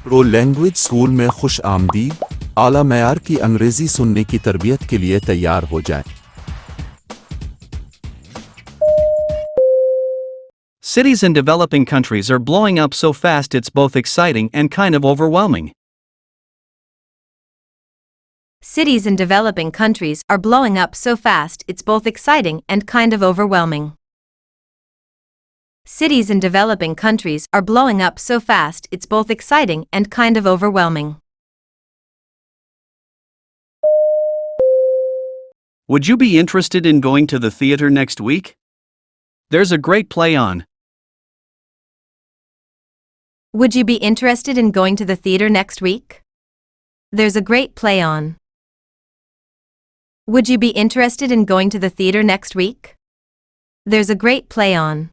پرو language school میں خوش آمدید۔ اعلی معیار کی انگریزی سننے کی تربیت کے لیے تیار ہو جائیں۔ Cities in developing countries are blowing up so fast it's both exciting and kind of overwhelming. Cities in developing countries are blowing up so fast it's both exciting and kind of overwhelming. Cities in developing countries are blowing up so fast it's both exciting and kind of overwhelming. Would you be interested in going to the theater next week? There's a great play on. Would you be interested in going to the theater next week? There's a great play on. Would you be interested in going to the theater next week? There's a great play on.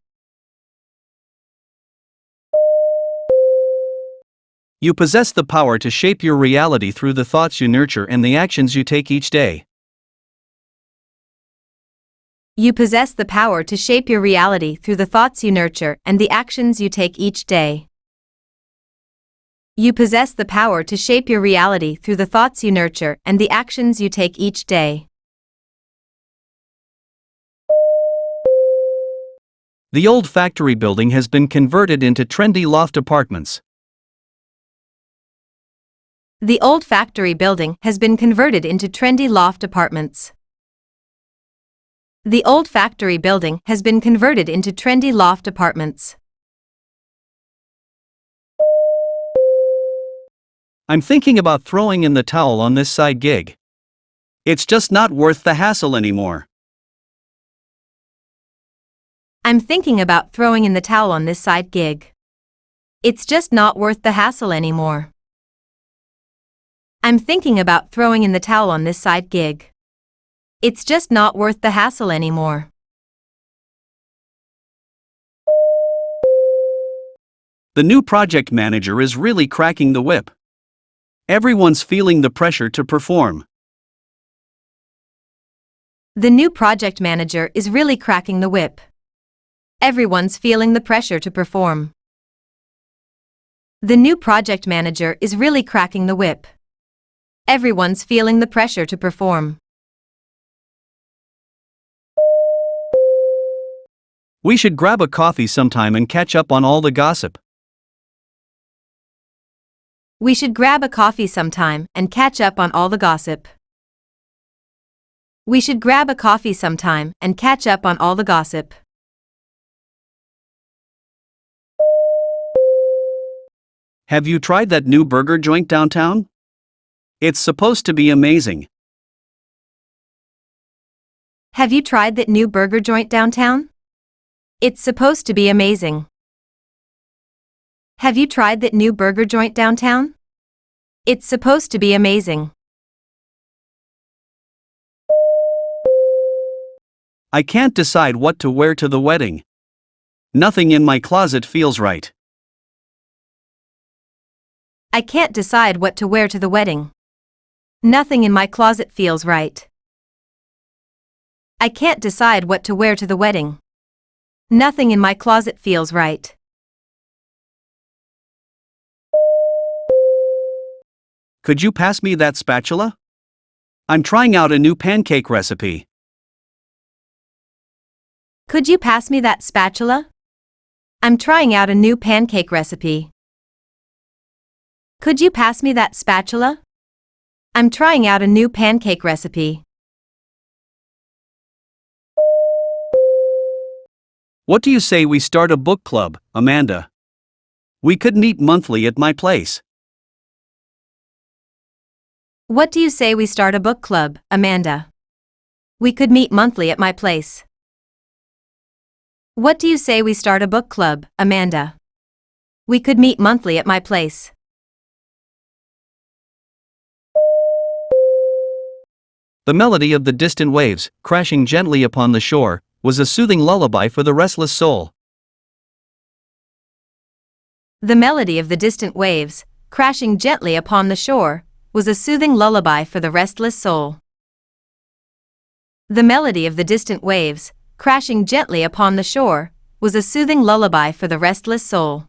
You possess the power to shape your reality through the thoughts you nurture and the actions you take each day. You possess the power to shape your reality through the thoughts you nurture and the actions you take each day. You possess the power to shape your reality through the thoughts you nurture and the actions you take each day. The old factory building has been converted into trendy loft apartments. The old factory building has been converted into trendy loft apartments. The old factory building has been converted into trendy loft apartments. I'm thinking about throwing in the towel on this side gig. It's just not worth the hassle anymore. I'm thinking about throwing in the towel on this side gig. It's just not worth the hassle anymore. I'm thinking about throwing in the towel on this side gig. It's just not worth the hassle anymore. The new project manager is really cracking the whip. Everyone's feeling the pressure to perform. The new project manager is really cracking the whip. Everyone's feeling the pressure to perform. The new project manager is really cracking the whip. Everyone's feeling the pressure to perform. We should grab a coffee sometime and catch up on all the gossip. We should grab a coffee sometime and catch up on all the gossip. We should grab a coffee sometime and catch up on all the gossip. Have you tried that new burger joint downtown? It's supposed to be amazing. Have you tried that new burger joint downtown? It's supposed to be amazing. Have you tried that new burger joint downtown? It's supposed to be amazing. I can't decide what to wear to the wedding. Nothing in my closet feels right. I can't decide what to wear to the wedding. Nothing in my closet feels right. I can't decide what to wear to the wedding. Nothing in my closet feels right. Could you pass me that spatula? I'm trying out a new pancake recipe. Could you pass me that spatula? I'm trying out a new pancake recipe. Could you pass me that spatula? I'm trying out a new pancake recipe. What do you say we start a book club, Amanda? We could meet monthly at my place. What do you say we start a book club, Amanda? We could meet monthly at my place. What do you say we start a book club, Amanda? We could meet monthly at my place. The melody of the distant waves, crashing gently upon the shore, was a soothing lullaby for the restless soul. The melody of the distant waves, crashing gently upon the shore, was a soothing lullaby for the restless soul. The melody of the distant waves, crashing gently upon the shore, was a soothing lullaby for the restless soul.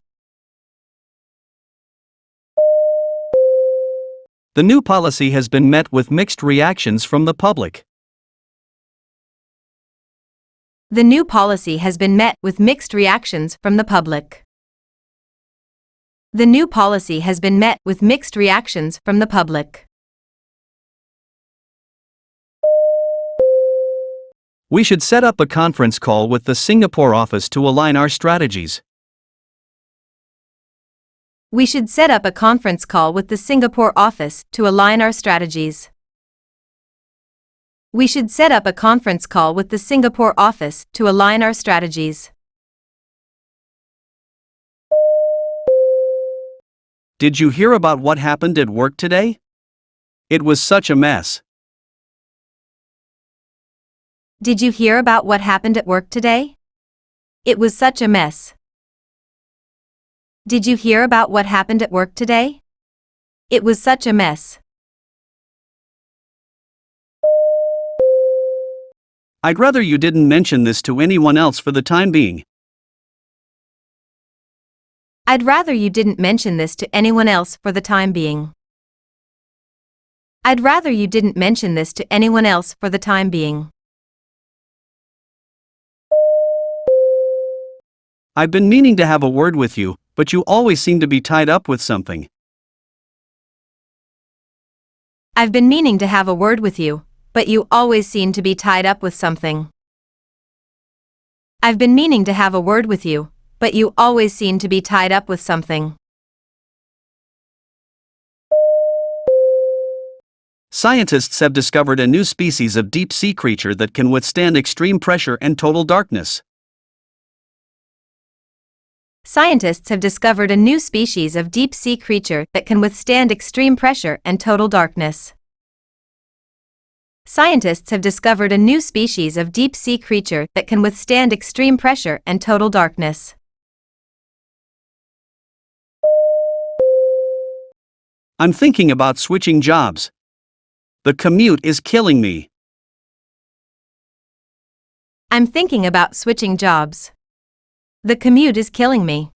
The new policy has been met with mixed reactions from the public. The new policy has been met with mixed reactions from the public. The new policy has been met with mixed reactions from the public. We should set up a conference call with the Singapore office to align our strategies. We should set up a conference call with the Singapore office to align our strategies. We should set up a conference call with the Singapore office to align our strategies. Did you hear about what happened at work today? It was such a mess. Did you hear about what happened at work today? It was such a mess. Did you hear about what happened at work today? It was such a mess. I'd rather you didn't mention this to anyone else for the time being. I'd rather you didn't mention this to anyone else for the time being. I'd rather you didn't mention this to anyone else for the time being. I've been meaning to have a word with you, but you always seem to be tied up with something. I've been meaning to have a word with you, but you always seem to be tied up with something. I've been meaning to have a word with you, but you always seem to be tied up with something. Scientists have discovered a new species of deep-sea creature that can withstand extreme pressure and total darkness. Scientists have discovered a new species of deep-sea creature that can withstand extreme pressure and total darkness. Scientists have discovered a new species of deep-sea creature that can withstand extreme pressure and total darkness. I'm thinking about switching jobs. The commute is killing me. I'm thinking about switching jobs. The commute is killing me.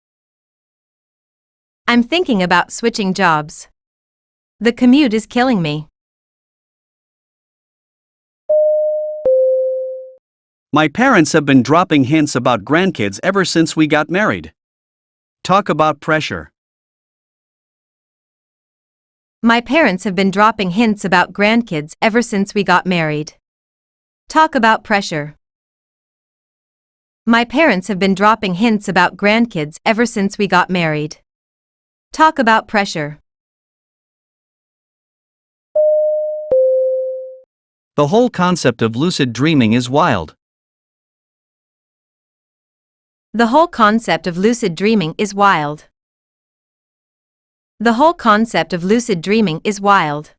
I'm thinking about switching jobs. The commute is killing me. My parents have been dropping hints about grandkids ever since we got married. Talk about pressure. My parents have been dropping hints about grandkids ever since we got married. Talk about pressure. My parents have been dropping hints about grandkids ever since we got married. Talk about pressure. The whole concept of lucid dreaming is wild. The whole concept of lucid dreaming is wild. The whole concept of lucid dreaming is wild.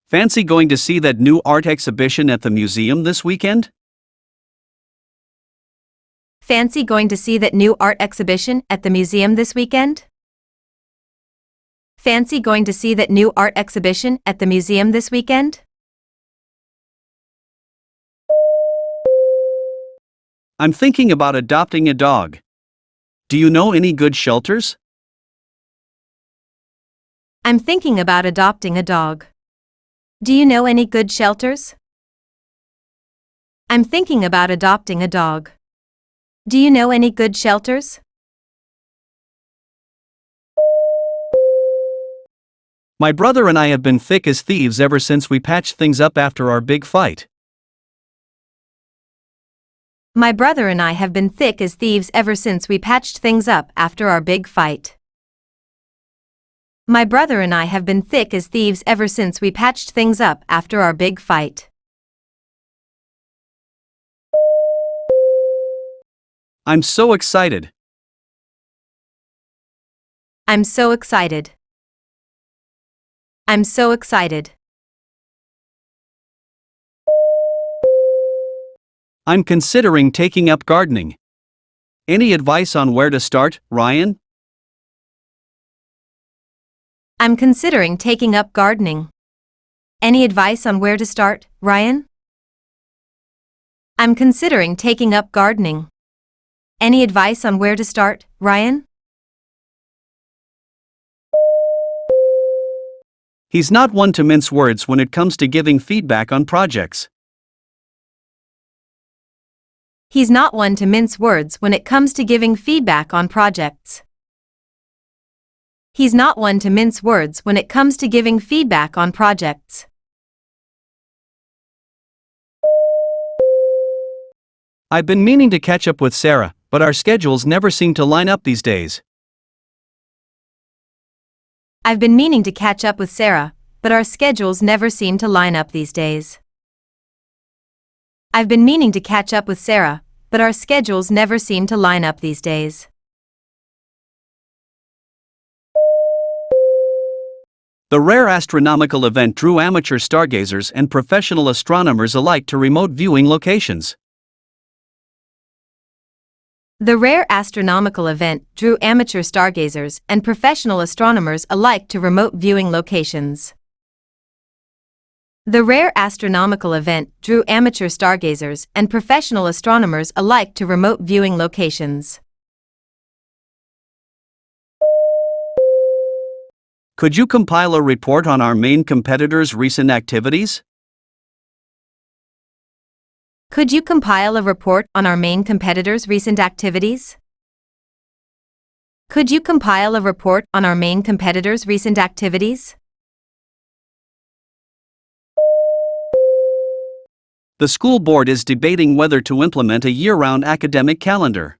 Fancy going to see that new art exhibition at the museum this weekend? Fancy going to see that new art exhibition at the museum this weekend? Fancy going to see that new art exhibition at the museum this weekend? I'm thinking about adopting a dog. Do you know any good shelters? I'm thinking about adopting a dog. Do you know any good shelters? I'm thinking about adopting a dog. Do you know any good shelters? My brother and I have been thick as thieves ever since we patched things up after our big fight. My brother and I have been thick as thieves ever since we patched things up after our big fight. My brother and I have been thick as thieves ever since we patched things up after our big fight. I'm so excited. I'm so excited. I'm so excited. I'm considering taking up gardening. Any advice on where to start, Ryan? I'm considering taking up gardening. Any advice on where to start, Ryan? I'm considering taking up gardening. Any advice on where to start, Ryan? He's not one to mince words when it comes to giving feedback on projects. He's not one to mince words when it comes to giving feedback on projects. He's not one to mince words when it comes to giving feedback on projects. I've been meaning to catch up with Sarah, but our schedules never seem to line up these days. I've been meaning to catch up with Sarah, but our schedules never seem to line up these days. I've been meaning to catch up with Sarah, but our schedules never seem to line up these days. The rare astronomical event drew amateur stargazers and professional astronomers alike to remote viewing locations. The rare astronomical event drew amateur stargazers and professional astronomers alike to remote viewing locations. The rare astronomical event drew amateur stargazers and professional astronomers alike to remote viewing locations. Could you compile a report on our main competitors' recent activities? Could you compile a report on our main competitors' recent activities? Could you compile a report on our main competitors' recent activities? The school board is debating whether to implement a year-round academic calendar.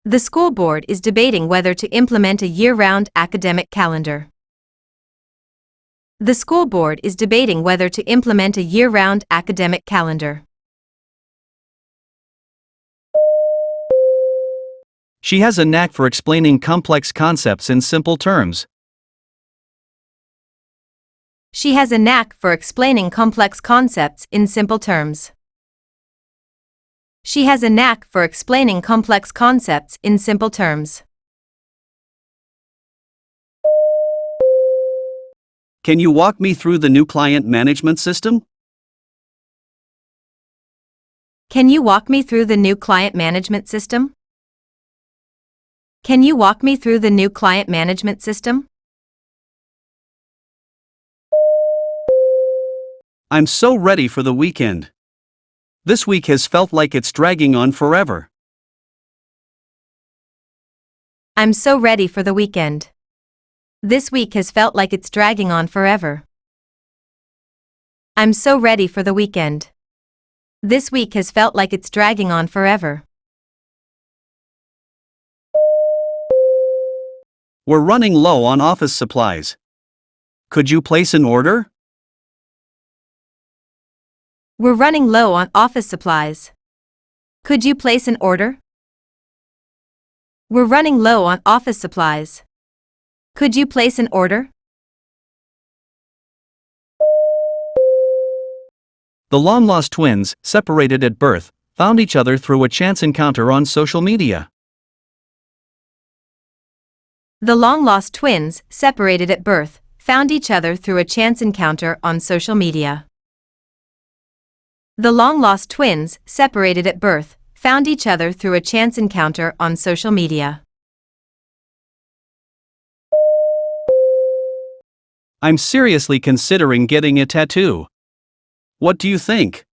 The school board is debating whether to implement a year-round academic calendar. The school board is debating whether to implement a year-round academic calendar. She has a knack for explaining complex concepts in simple terms. She has a knack for explaining complex concepts in simple terms. She has a knack for explaining complex concepts in simple terms. Can you walk me through the new client management system? Can you walk me through the new client management system? Can you walk me through the new client management system? I'm so ready for the weekend. This week has felt like it's dragging on forever. I'm so ready for the weekend. This week has felt like it's dragging on forever. I'm so ready for the weekend. This week has felt like it's dragging on forever. We're running low on office supplies. Could you place an order? We're running low on office supplies. Could you place an order? We're running low on office supplies. Could you place an order? The long-lost twins, separated at birth, found each other through a chance encounter on social media. The long-lost twins, separated at birth, found each other through a chance encounter on social media. The long-lost twins, separated at birth, found each other through a chance encounter on social media. I'm seriously considering getting a tattoo. What do you think?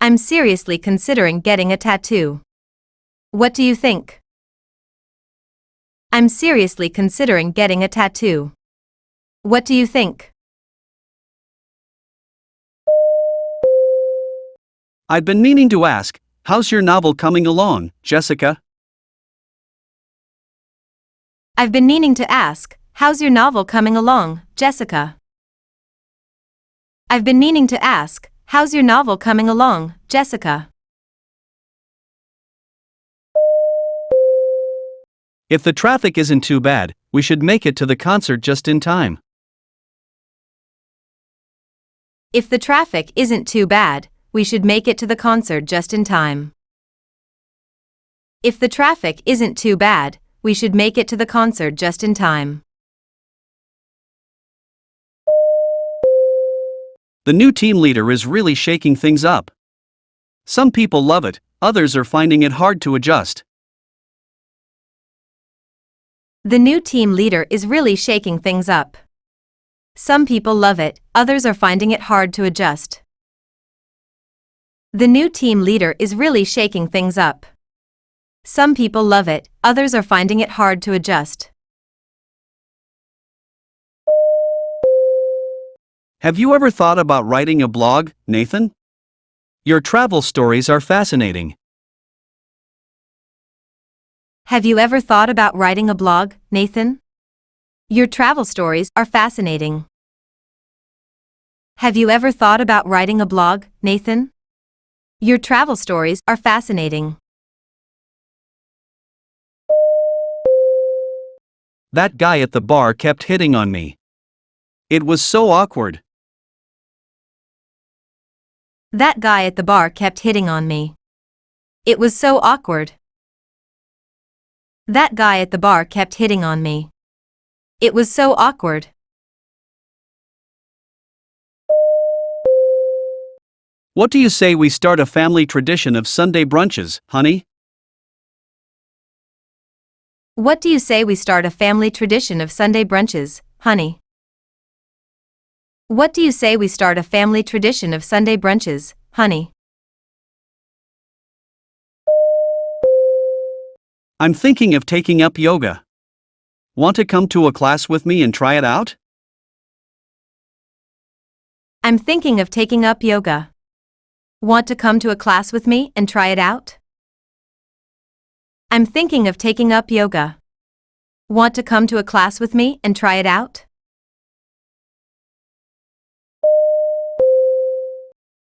I'm seriously considering getting a tattoo. What do you think? I'm seriously considering getting a tattoo. What do you think? I've been meaning to ask, how's your novel coming along, Jessica? I've been meaning to ask, how's your novel coming along, Jessica? I've been meaning to ask, how's your novel coming along, Jessica? If the traffic isn't too bad, we should make it to the concert just in time. If the traffic isn't too bad, we should make it to the concert just in time. If the traffic isn't too bad, we should make it to the concert just in time. The new team leader is really shaking things up. Some people love it, others are finding it hard to adjust. The new team leader is really shaking things up. Some people love it, others are finding it hard to adjust. The new team leader is really shaking things up. Some people love it, others are finding it hard to adjust. Have you ever thought about writing a blog, Nathan? Your travel stories are fascinating. Have you ever thought about writing a blog, Nathan? Your travel stories are fascinating. Have you ever thought about writing a blog, Nathan? Your travel stories are fascinating. That guy at the bar kept hitting on me. It was so awkward. That guy at the bar kept hitting on me. It was so awkward. That guy at the bar kept hitting on me. It was so awkward. What do you say we start a family tradition of Sunday brunches, honey? What do you say we start a family tradition of Sunday brunches, honey? What do you say we start a family tradition of Sunday brunches, honey? I'm thinking of taking up yoga. Want to come to a class with me and try it out? I'm thinking of taking up yoga. Want to come to a class with me and try it out? I'm thinking of taking up yoga. Want to come to a class with me and try it out?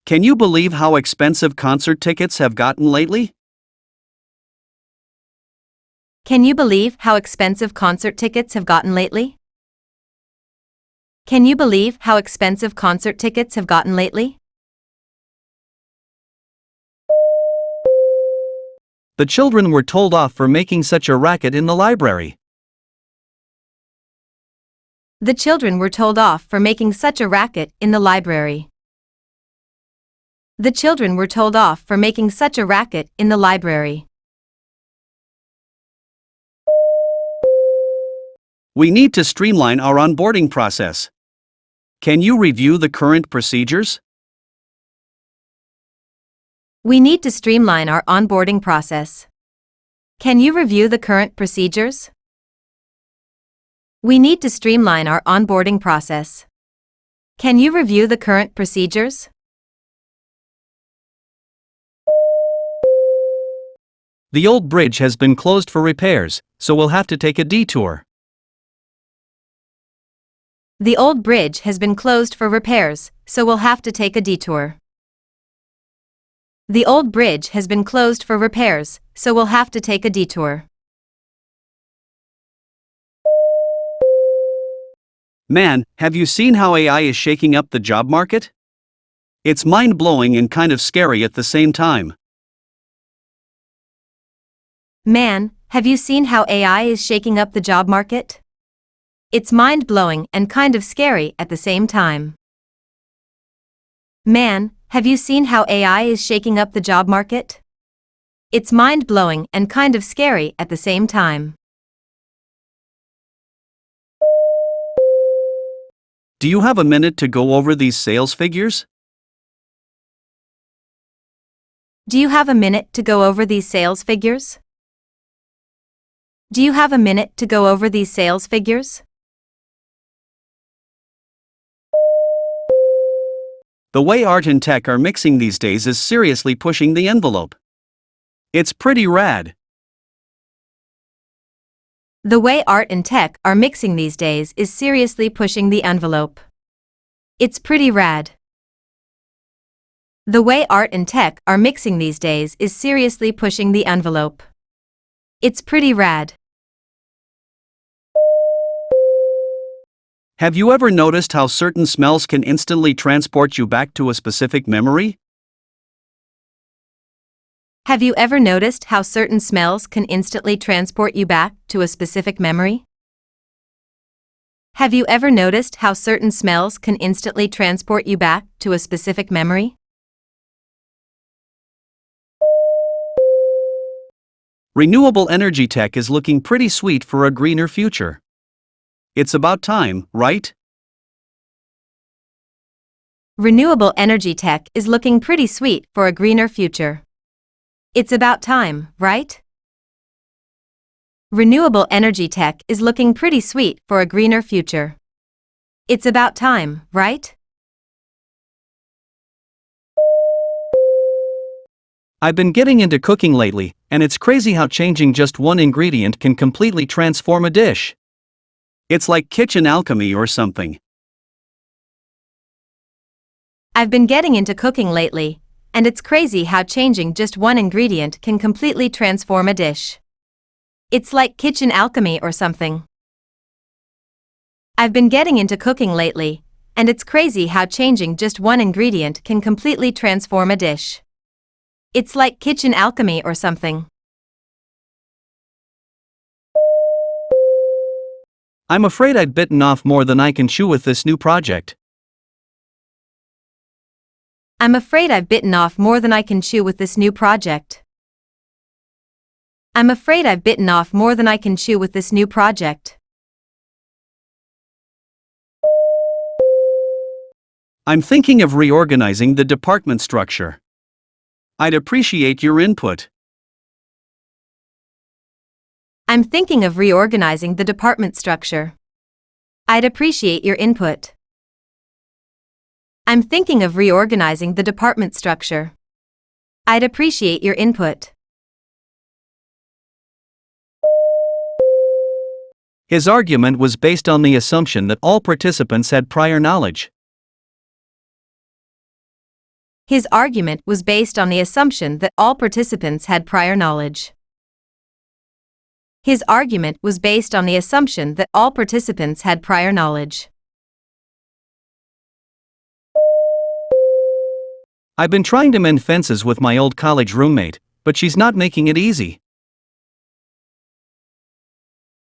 Can you believe how expensive concert tickets have gotten lately? Can you believe how expensive concert tickets have gotten lately? Can you believe how expensive concert tickets have gotten lately? The children were told off for making such a racket in the library. The children were told off for making such a racket in the library. The children were told off for making such a racket in the library. We need to streamline our onboarding process. Can you review the current procedures? We need to streamline our onboarding process. Can you review the current procedures? We need to streamline our onboarding process. Can you review the current procedures? The old bridge has been closed for repairs, so we'll have to take a detour. The old bridge has been closed for repairs, so we'll have to take a detour. The old bridge has been closed for repairs, so we'll have to take a detour. Man, have you seen how AI is shaking up the job market? It's mind-blowing and kind of scary at the same time. Man, have you seen how AI is shaking up the job market? It's mind-blowing and kind of scary at the same time. Man, have you seen how AI is shaking up the job market? It's mind-blowing and kind of scary at the same time. Do you have a minute to go over these sales figures? Do you have a minute to go over these sales figures? Do you have a minute to go over these sales figures? The way art and tech are mixing these days is seriously pushing the envelope. It's pretty rad. The way art and tech are mixing these days is seriously pushing the envelope. It's pretty rad. The way art and tech are mixing these days is seriously pushing the envelope. It's pretty rad. Have you ever noticed how certain smells can instantly transport you back to a specific memory? Have you ever noticed how certain smells can instantly transport you back to a specific memory? Have you ever noticed how certain smells can instantly transport you back to a specific memory? Renewable energy tech is looking pretty sweet for a greener future. It's about time, right? Renewable energy tech is looking pretty sweet for a greener future. It's about time, right? Renewable energy tech is looking pretty sweet for a greener future. It's about time, right? I've been getting into cooking lately, and it's crazy how changing just one ingredient can completely transform a dish. It's like kitchen alchemy or something. I've been getting into cooking lately, and it's crazy how changing just one ingredient can completely transform a dish. It's like kitchen alchemy or something. I've been getting into cooking lately, and it's crazy how changing just one ingredient can completely transform a dish. It's like kitchen alchemy or something. I'm afraid I've bitten off more than I can chew with this new project. I'm afraid I've bitten off more than I can chew with this new project. I'm afraid I've bitten off more than I can chew with this new project. I'm thinking of reorganizing the department structure. I'd appreciate your input. I'm thinking of reorganizing the department structure. I'd appreciate your input. I'm thinking of reorganizing the department structure. I'd appreciate your input. His argument was based on the assumption that all participants had prior knowledge. His argument was based on the assumption that all participants had prior knowledge. His argument was based on the assumption that all participants had prior knowledge. I've been trying to mend fences with my old college roommate, but she's not making it easy.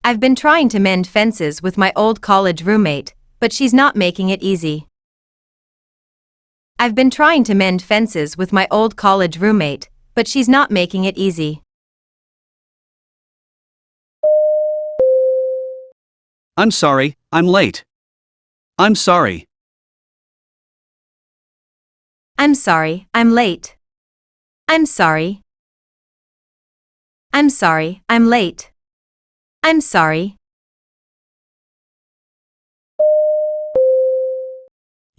I've been trying to mend fences with my old college roommate, but she's not making it easy. I've been trying to mend fences with my old college roommate, but she's not making it easy. I'm sorry, I'm late. I'm sorry. I'm sorry, I'm late. I'm sorry. I'm sorry, I'm late. I'm sorry.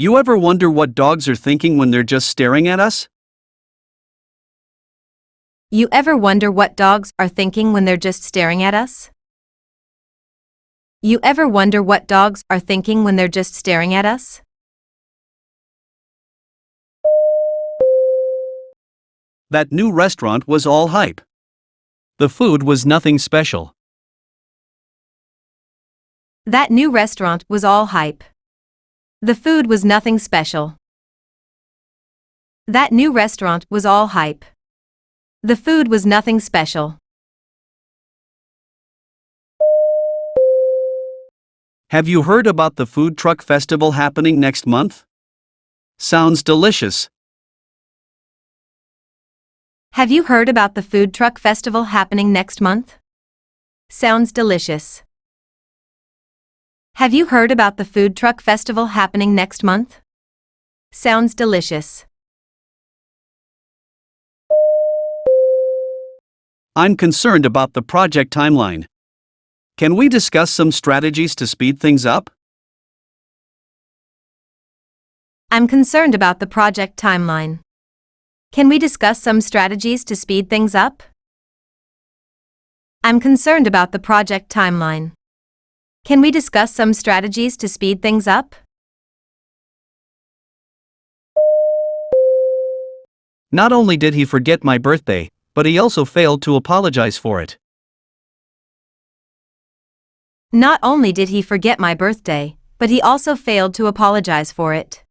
You ever wonder what dogs are thinking when they're just staring at us? You ever wonder what dogs are thinking when they're just staring at us? You ever wonder what dogs are thinking when they're just staring at us? That new restaurant was all hype. The food was nothing special. That new restaurant was all hype. The food was nothing special. That new restaurant was all hype. The food was nothing special. Have you heard about the food truck festival happening next month? Sounds delicious. Have you heard about the food truck festival happening next month? Sounds delicious. Have you heard about the food truck festival happening next month? Sounds delicious. I'm concerned about the project timeline. Can we discuss some strategies to speed things up? I'm concerned about the project timeline. Can we discuss some strategies to speed things up? I'm concerned about the project timeline. Can we discuss some strategies to speed things up? Not only did he forget my birthday, but he also failed to apologize for it. Not only did he forget my birthday, but he also failed to apologize for it.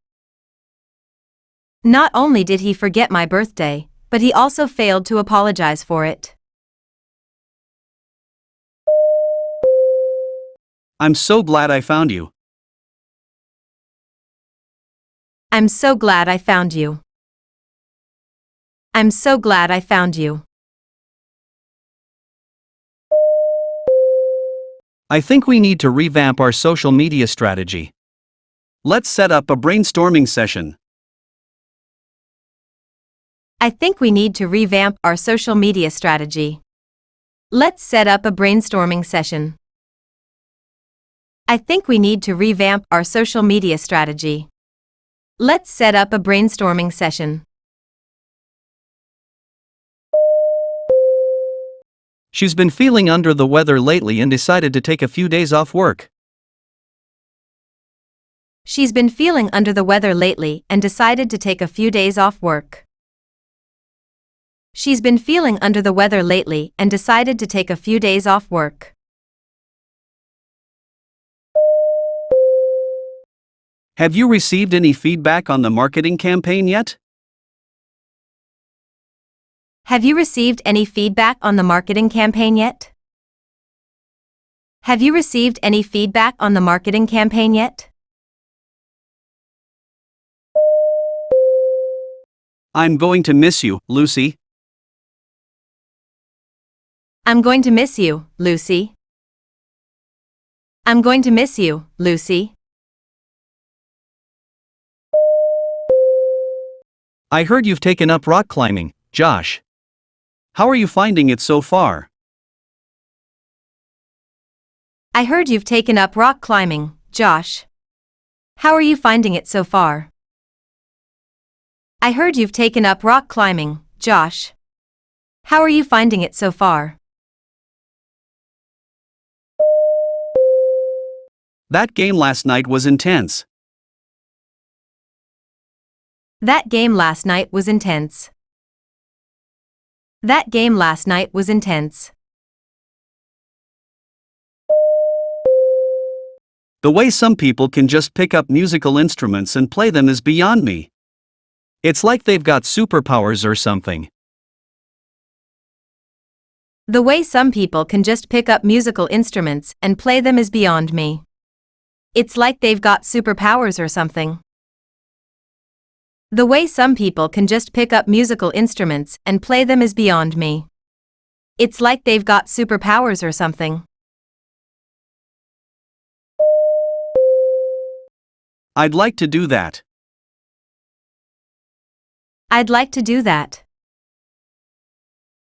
Not only did he forget my birthday, but he also failed to apologize for it. I'm so glad I found you. I'm so glad I found you. I'm so glad I found you. I think we need to revamp our social media strategy. Let's set up a brainstorming session. I think we need to revamp our social media strategy. Let's set up a brainstorming session. I think we need to revamp our social media strategy. Let's set up a brainstorming session. She's been feeling under the weather lately and decided to take a few days off work. She's been feeling under the weather lately and decided to take a few days off work. She's been feeling under the weather lately and decided to take a few days off work. Have you received any feedback on the marketing campaign yet? Have you received any feedback on the marketing campaign yet? Have you received any feedback on the marketing campaign yet? I'm going to miss you, Lucy. I'm going to miss you, Lucy. I'm going to miss you, Lucy. I heard you've taken up rock climbing, Josh. How are you finding it so far? I heard you've taken up rock climbing, Josh. How are you finding it so far? I heard you've taken up rock climbing, Josh. How are you finding it so far? That game last night was intense. That game last night was intense. That game last night was intense. The way some people can just pick up musical instruments and play them is beyond me. It's like they've got superpowers or something. The way some people can just pick up musical instruments and play them is beyond me. It's like they've got superpowers or something. The way some people can just pick up musical instruments and play them is beyond me. It's like they've got superpowers or something. I'd like to do that. I'd like to do that.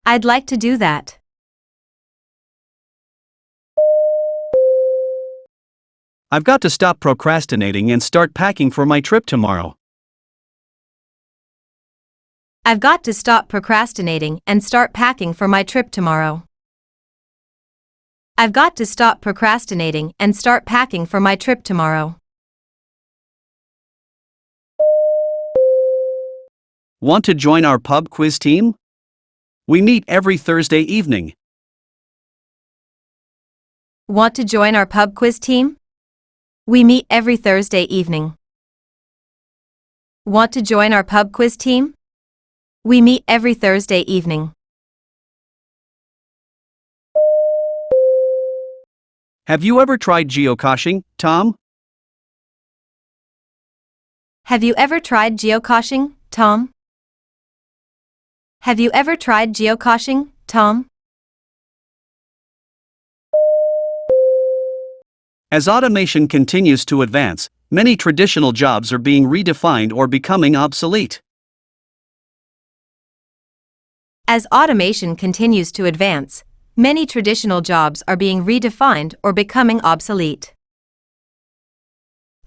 I'd like to do that. I've got to stop procrastinating and start packing for my trip tomorrow. I've got to stop procrastinating and start packing for my trip tomorrow. I've got to stop procrastinating and start packing for my trip tomorrow. Want to join our pub quiz team? We meet every Thursday evening. Want to join our pub quiz team? We meet every Thursday evening. Want to join our pub quiz team? We meet every Thursday evening. Have you ever tried geocaching, Tom? Have you ever tried geocaching, Tom? Have you ever tried geocaching, Tom? As automation continues to advance, many traditional jobs are being redefined or becoming obsolete. As automation continues to advance, many traditional jobs are being redefined or becoming obsolete.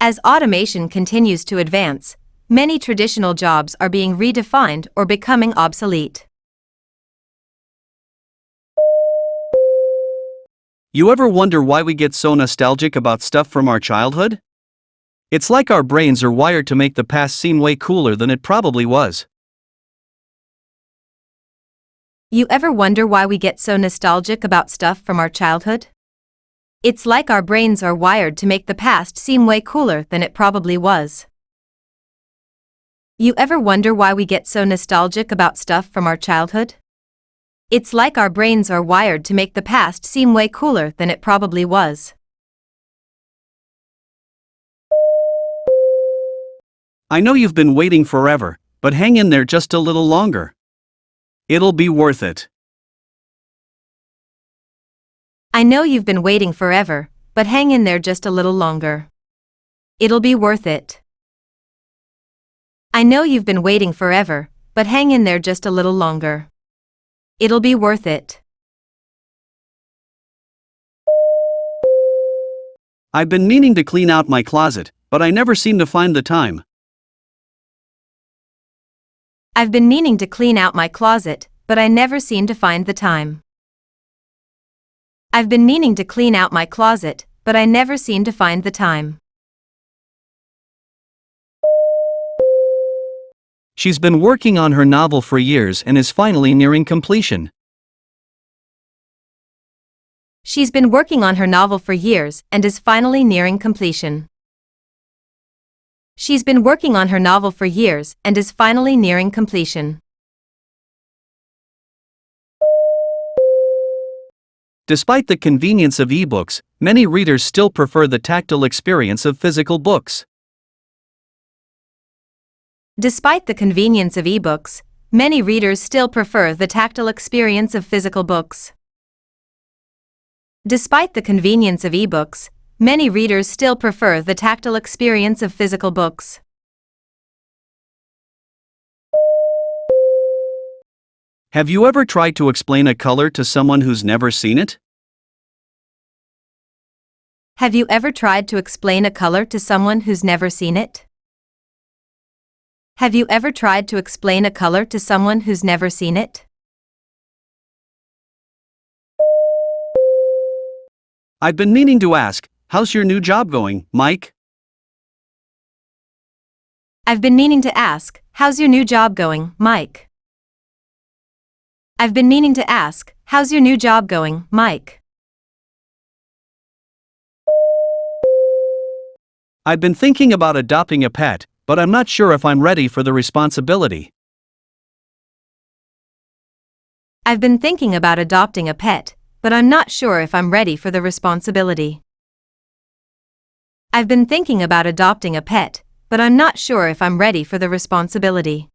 As automation continues to advance, many traditional jobs are being redefined or becoming obsolete. You ever wonder why we get so nostalgic about stuff from our childhood? It's like our brains are wired to make the past seem way cooler than it probably was. You ever wonder why we get so nostalgic about stuff from our childhood? It's like our brains are wired to make the past seem way cooler than it probably was. You ever wonder why we get so nostalgic about stuff from our childhood? It's like our brains are wired to make the past seem way cooler than it probably was. I know you've been waiting forever, but hang in there just a little longer. It'll be worth it. I know you've been waiting forever, but hang in there just a little longer. It'll be worth it. I know you've been waiting forever, but hang in there just a little longer. It'll be worth it. I've been meaning to clean out my closet, but I never seem to find the time. I've been meaning to clean out my closet, but I never seem to find the time. I've been meaning to clean out my closet, but I never seem to find the time. She's been working on her novel for years and is finally nearing completion. She's been working on her novel for years and is finally nearing completion. She's been working on her novel for years and is finally nearing completion. Despite the convenience of ebooks, many readers still prefer the tactile experience of physical books. Despite the convenience of ebooks, many readers still prefer the tactile experience of physical books. Despite the convenience of ebooks, many readers still prefer the tactile experience of physical books. Have you ever tried to explain a color to someone who's never seen it? Have you ever tried to explain a color to someone who's never seen it? Have you ever tried to explain a color to someone who's never seen it? I've been meaning to ask, how's your new job going, Mike? I've been meaning to ask, how's your new job going, Mike? I've been meaning to ask, how's your new job going, Mike? I've been thinking about adopting a pet, but I'm not sure if I'm ready for the responsibility. I've been thinking about adopting a pet, but I'm not sure if I'm ready for the responsibility. I've been thinking about adopting a pet, but I'm not sure if I'm ready for the responsibility.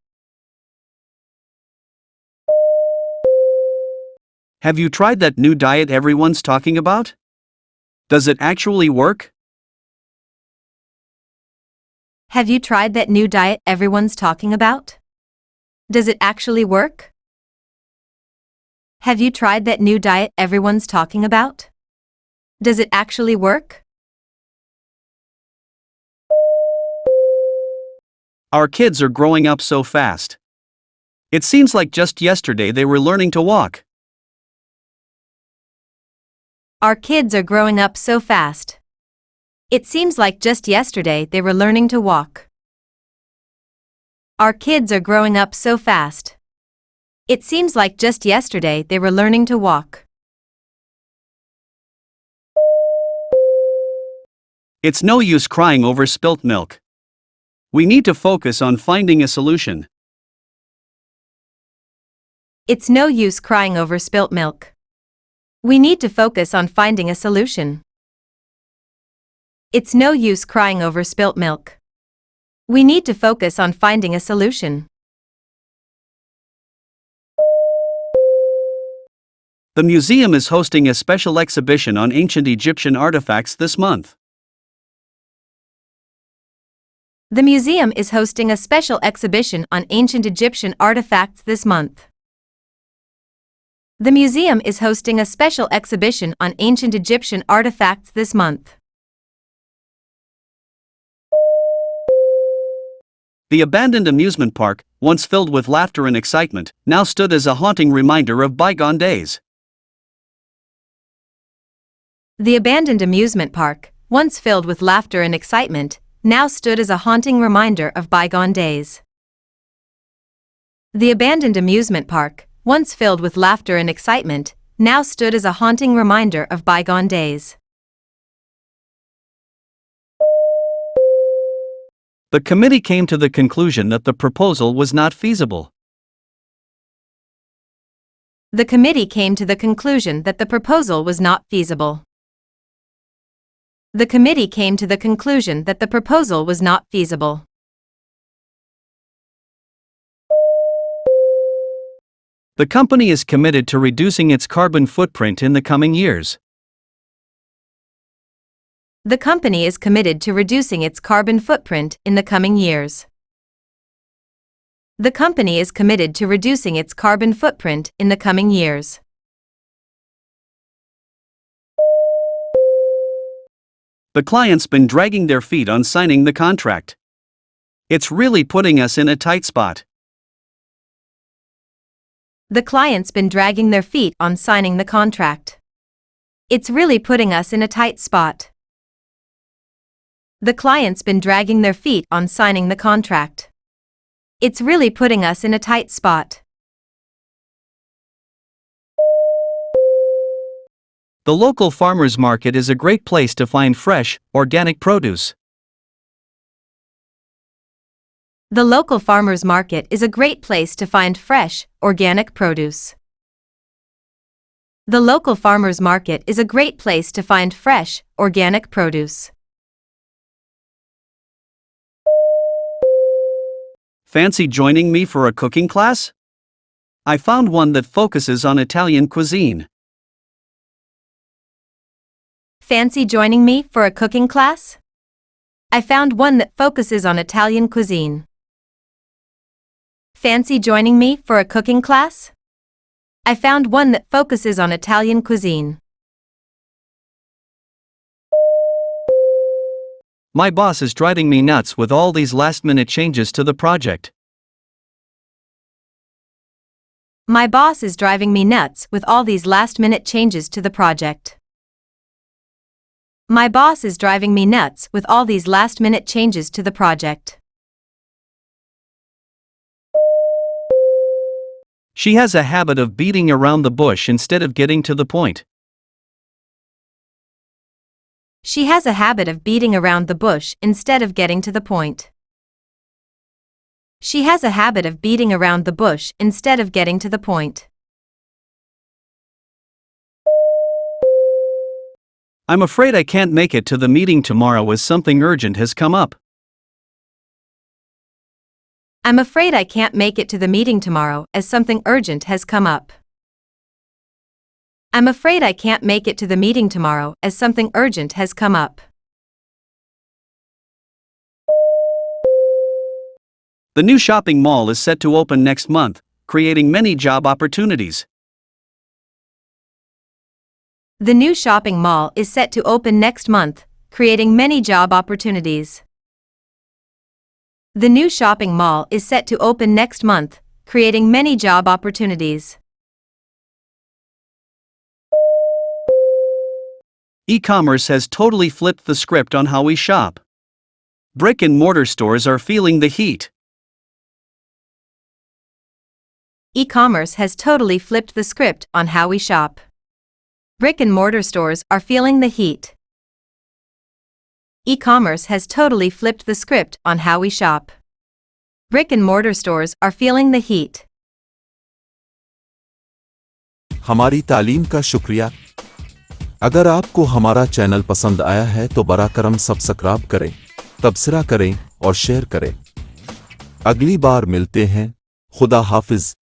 Have you tried that new diet everyone's talking about? Does it actually work? Have you tried that new diet everyone's talking about? Does it actually work? Have you tried that new diet everyone's talking about? Does it actually work? Our kids are growing up so fast. It seems like just yesterday they were learning to walk. Our kids are growing up so fast. It seems like just yesterday they were learning to walk. Our kids are growing up so fast. It seems like just yesterday they were learning to walk. It's no use crying over spilt milk. We need to focus on finding a solution. It's no use crying over spilt milk. We need to focus on finding a solution. It's no use crying over spilt milk. We need to focus on finding a solution. The museum is hosting a special exhibition on ancient Egyptian artifacts this month. The museum is hosting a special exhibition on ancient Egyptian artifacts this month. The museum is hosting a special exhibition on ancient Egyptian artifacts this month. The abandoned amusement park, once filled with laughter and excitement, now stood as a haunting reminder of bygone days. The abandoned amusement park, once filled with laughter and excitement, now stood as a haunting reminder of bygone days. The abandoned amusement park, once filled with laughter and excitement, now stood as a haunting reminder of bygone days. The committee came to the conclusion that the proposal was not feasible. The committee came to the conclusion that the proposal was not feasible. The committee came to the conclusion that the proposal was not feasible. The company is committed to reducing its carbon footprint in the coming years. The company is committed to reducing its carbon footprint in the coming years. The company is committed to reducing its carbon footprint in the coming years. The client's been dragging their feet on signing the contract. It's really putting us in a tight spot. The client's been dragging their feet on signing the contract. It's really putting us in a tight spot. The client's been dragging their feet on signing the contract. It's really putting us in a tight spot. The local farmers market is a great place to find fresh, organic produce. The local farmers market is a great place to find fresh, organic produce. The local farmers market is a great place to find fresh, organic produce. Fancy joining me for a cooking class? I found one that focuses on Italian cuisine. Fancy joining me for a cooking class? I found one that focuses on Italian cuisine. Fancy joining me for a cooking class? I found one that focuses on Italian cuisine. My boss is driving me nuts with all these last-minute changes to the project. My boss is driving me nuts with all these last-minute changes to the project. My boss is driving me nuts with all these last-minute changes to the project. She has a habit of beating around the bush instead of getting to the point. She has a habit of beating around the bush instead of getting to the point. She has a habit of beating around the bush instead of getting to the point. I'm afraid I can't make it to the meeting tomorrow as something urgent has come up. I'm afraid I can't make it to the meeting tomorrow as something urgent has come up. I'm afraid I can't make it to the meeting tomorrow as something urgent has come up. The new shopping mall is set to open next month, creating many job opportunities. The new shopping mall is set to open next month, creating many job opportunities. The new shopping mall is set to open next month, creating many job opportunities. E-commerce has totally flipped the script on how we shop. Brick-and-mortar stores are feeling the heat. E-commerce has totally flipped the script on how we shop. Brick-and-mortar stores are feeling the heat. E-commerce has totally flipped the script on how we shop. Brick-and-mortar stores are feeling the heat. हमारी तालीम का शुक्रिया। अगर आपको हमारा channel पसंद आया है तो बरा करम सब्सक्राइब करें, तबसरा करें और शेयर करें। अगली बार मिलते हैं। खुदा हाफिज।